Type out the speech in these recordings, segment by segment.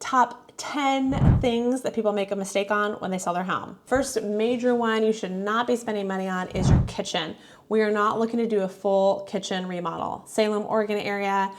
top 10 things that people make a mistake on when they sell their home. First major one you should not be spending money on is your kitchen. We are not looking to do a full kitchen remodel. Salem, Oregon area,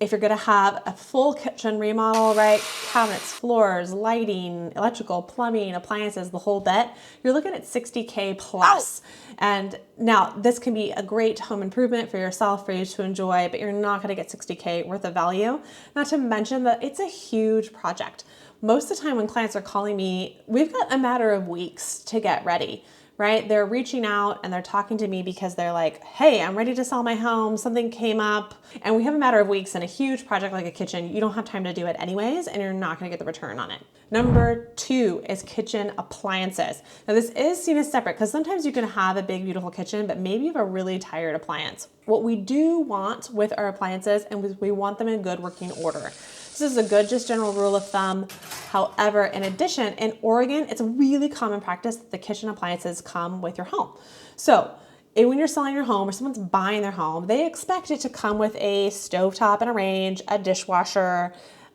if you're gonna have a full kitchen remodel, right? Cabinets, floors, lighting, electrical, plumbing, appliances, the whole bit, you're looking at $60K plus. And now this can be a great home improvement for yourself, for you to enjoy, but you're not gonna get $60K worth of value. Not to mention that it's a huge project. Most of the time when clients are calling me, we've got a matter of weeks to get ready. Right? They're reaching out and they're talking to me because they're like, hey, I'm ready to sell my home. Something came up and we have a matter of weeks, and a huge project like a kitchen, you don't have time to do it anyways, and you're not going to get the return on it. Number 2 is kitchen appliances. Now this is seen as separate because sometimes you can have a big, beautiful kitchen, but maybe you have a really tired appliance. What we do want with our appliances, and we want them in good working order. This is a good, just general rule of thumb. However, in addition, in Oregon, it's a really common practice that the kitchen appliances come with your home. So when you're selling your home or someone's buying their home, they expect it to come with a stovetop and a range, a dishwasher,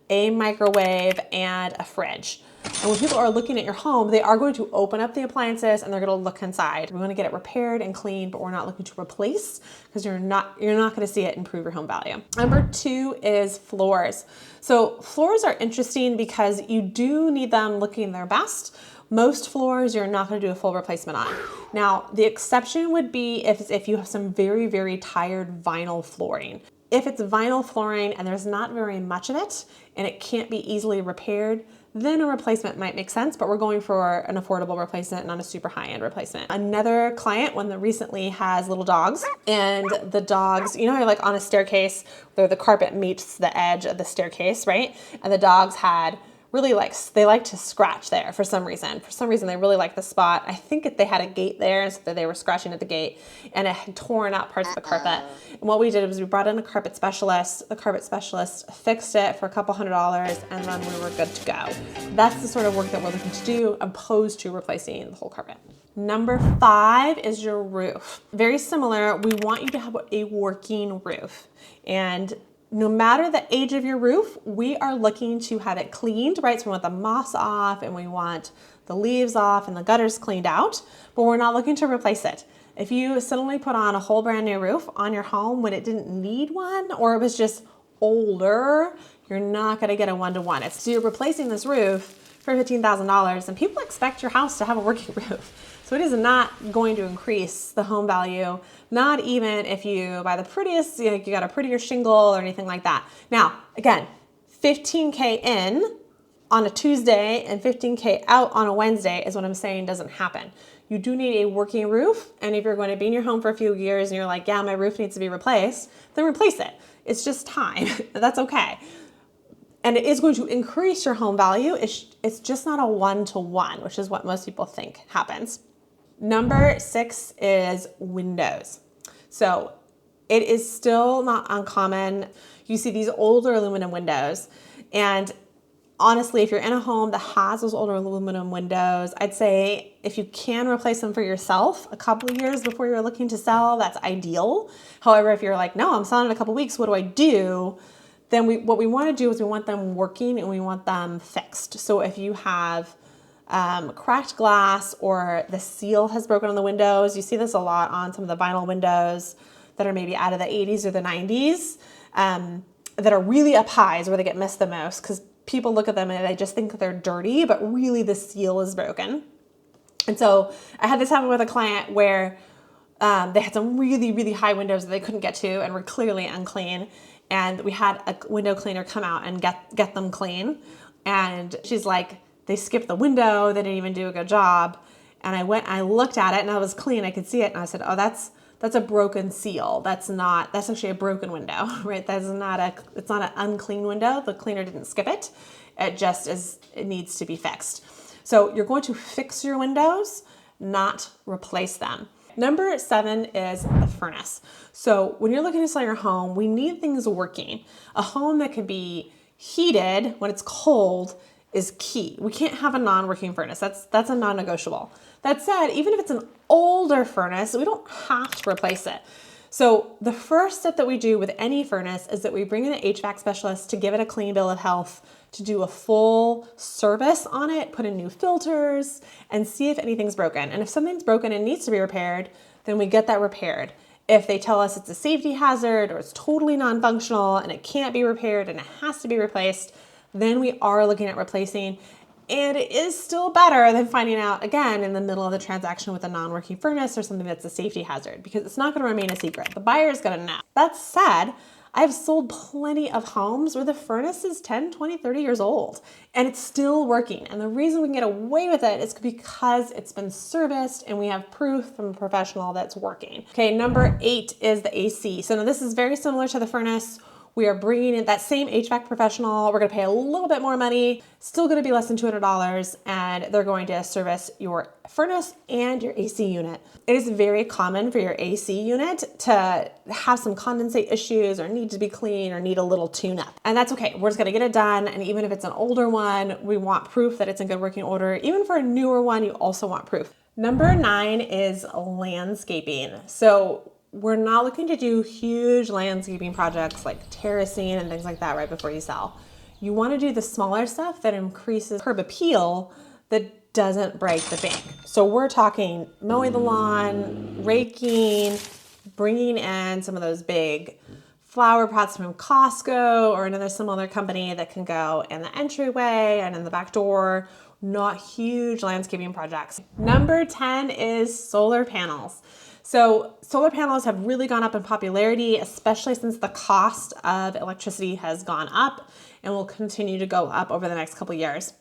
a microwave, and a fridge. And when people are looking at your home, they are going to open up the appliances and they're going to look inside. We want to get it repaired and cleaned, but we're not looking to replace, because you're not going to see it improve your home value. Number 2 is floors. So floors are interesting because you do need them looking their best. Most floors you're not going to do a full replacement on. Now, the exception would be if you have some very, very tired vinyl flooring. If it's vinyl flooring and there's not very much of it and it can't be easily repaired, then a replacement might make sense, but we're going for an affordable replacement, not a super high-end replacement. Another client, one that recently has little dogs, and the dogs, you know, you're like on a staircase where the carpet meets the edge of the staircase, right? And the dogs had really they like to scratch there for some reason. For some reason, they really like the spot. I think they had a gate there, so they were scratching at the gate, and it had torn out parts of the carpet. And what we did was we brought in a carpet specialist. The carpet specialist fixed it for a couple $100, and then we were good to go. That's the sort of work that we're looking to do, opposed to replacing the whole carpet. Number 5 is your roof. Very similar. We want you to have a working roof. And no matter the age of your roof, we are looking to have it cleaned, right? So we want the moss off and we want the leaves off and the gutters cleaned out, but we're not looking to replace it. If you suddenly put on a whole brand new roof on your home when it didn't need one, or it was just older, you're not gonna get a one-to-one. So you're replacing this roof for $15,000, and people expect your house to have a working roof. So it is not going to increase the home value, not even if you buy the prettiest, you got a prettier shingle or anything like that. Now, again, $15K in on a Tuesday and $15K out on a Wednesday is what I'm saying doesn't happen. You do need a working roof, and if you're going to be in your home for a few years and you're like, yeah, my roof needs to be replaced, then replace it. It's just time. That's okay. And it is going to increase your home value. It's just not a one-to-one, which is what most people think happens. Number 6 is windows. So it is still not uncommon. You see these older aluminum windows, and honestly, if you're in a home that has those older aluminum windows, I'd say if you can replace them for yourself a couple of years before you're looking to sell, that's ideal. However, if you're like, no, I'm selling in a couple of weeks, what do I do? Then what we want to do is we want them working and we want them fixed. So if you have cracked glass or the seal has broken on the windows, you see this a lot on some of the vinyl windows that are maybe out of the 80s or the 90s, that are really up high is where they get missed the most, because people look at them and they just think that they're dirty, but really the seal is broken. And so I had this happen with a client where they had some really, really high windows that they couldn't get to and were clearly unclean. And we had a window cleaner come out and get them clean. And she's like, they skipped the window. They didn't even do a good job. And I looked at it and it was clean. I could see it. And I said, oh, that's a broken seal. That's actually a broken window, right? It's not an unclean window. The cleaner didn't skip it. It needs to be fixed. So you're going to fix your windows, not replace them. Number 7 is the furnace. So when you're looking to sell your home, we need things working. A home that can be heated when it's cold is key. We can't have a non-working furnace. That's a non-negotiable. That said, even if it's an older furnace, we don't have to replace it. So the first step that we do with any furnace is that we bring in an HVAC specialist to give it a clean bill of health, to do a full service on it, put in new filters, and see if anything's broken. And if something's broken and needs to be repaired, then we get that repaired. If they tell us it's a safety hazard or it's totally non-functional and it can't be repaired and it has to be replaced, then we are looking at replacing. And it is still better than finding out again in the middle of the transaction with a non-working furnace or something that's a safety hazard, because it's not going to remain a secret. The buyer is going to know. That said, I've sold plenty of homes where the furnace is 10, 20, 30 years old and it's still working. And the reason we can get away with it is because it's been serviced and we have proof from a professional that's working. Okay, number 8 is the AC. So now this is very similar to the furnace. We are bringing in that same HVAC professional. We're going to pay a little bit more money, still going to be less than $200, and they're going to service your furnace and your AC unit. It is very common for your AC unit to have some condensate issues or need to be clean or need a little tune-up. And that's okay. We're just going to get it done. And even if it's an older one, we want proof that it's in good working order. Even for a newer one, you also want proof. Number 9 is landscaping. So we're not looking to do huge landscaping projects like terracing and things like that right before you sell. You want to do the smaller stuff that increases curb appeal that doesn't break the bank. So we're talking mowing the lawn, raking, bringing in some of those big flower pots from Costco or another similar company that can go in the entryway and in the back door. Not huge landscaping projects. Number 10 is solar panels. So solar panels have really gone up in popularity, especially since the cost of electricity has gone up and will continue to go up over the next couple of years.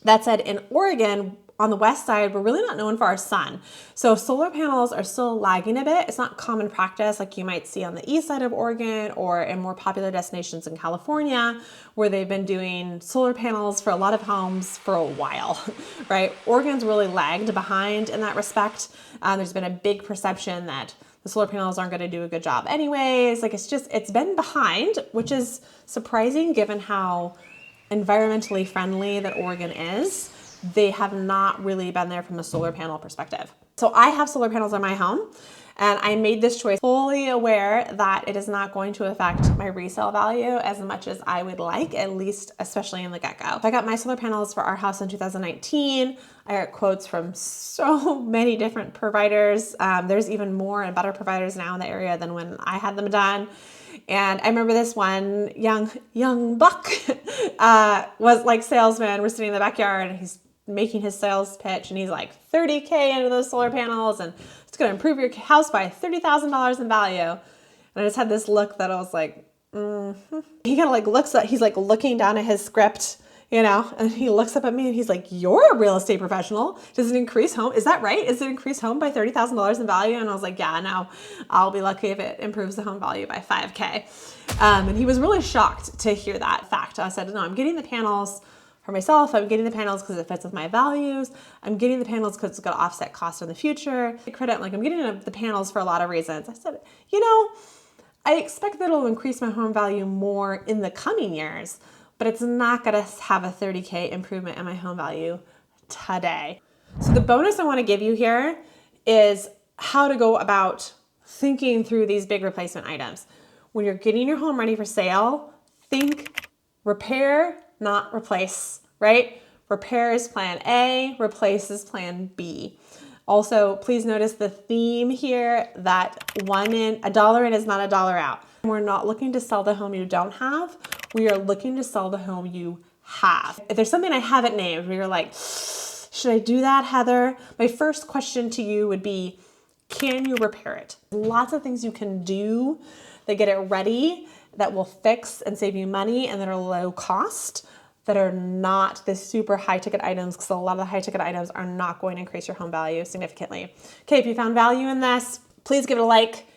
That said, in Oregon, on the west side, we're really not known for our sun. So solar panels are still lagging a bit. It's not common practice like you might see on the east side of Oregon or in more popular destinations in California, where they've been doing solar panels for a lot of homes for a while, right? Oregon's really lagged behind in that respect. There's been a big perception that the solar panels aren't going to do a good job anyways. Like it's been behind, which is surprising given how environmentally friendly that Oregon is. They have not really been there from a solar panel perspective. So I have solar panels on my home, and I made this choice fully aware that it is not going to affect my resale value as much as I would like, at least especially in the get-go. I got my solar panels for our house in 2019. I got quotes from so many different providers. There's even more and better providers now in the area than when I had them done. And I remember this one young buck was like salesman. We're sitting in the backyard and he's making his sales pitch and he's like $30K into those solar panels and it's going to improve your house by $30,000 in value. And I just had this look that I was like, He kind of like looks at, he's like looking down at his script, you know, and he looks up at me and he's like, "You're a real estate professional. Does it increase home? Is that right? Is it increase home by $30,000 in value?" And I was like, "Yeah, no, I'll be lucky if it improves the home value by 5K. And he was really shocked to hear that fact. I said, "No, I'm getting the panels for myself. I'm getting the panels because it fits with my values. I'm getting the panels because it's going to offset costs in the future. Credit, like I'm getting the panels for a lot of reasons." I said, "You know, I expect that it'll increase my home value more in the coming years, but it's not going to have a 30K improvement in my home value today." So the bonus I want to give you here is how to go about thinking through these big replacement items. When you're getting your home ready for sale, think repair, not replace, right? Repair is plan A, replace is plan B. Also, please notice the theme here that a dollar in is not a dollar out. We're not looking to sell the home you don't have. We are looking to sell the home you have. If there's something I haven't named where you're like, should I do that, Heather? My first question to you would be, can you repair it? Lots of things you can do that get it ready, that will fix and save you money and that are low cost, that are not the super high ticket items, because a lot of the high ticket items are not going to increase your home value significantly. Okay, if you found value in this, please give it a like.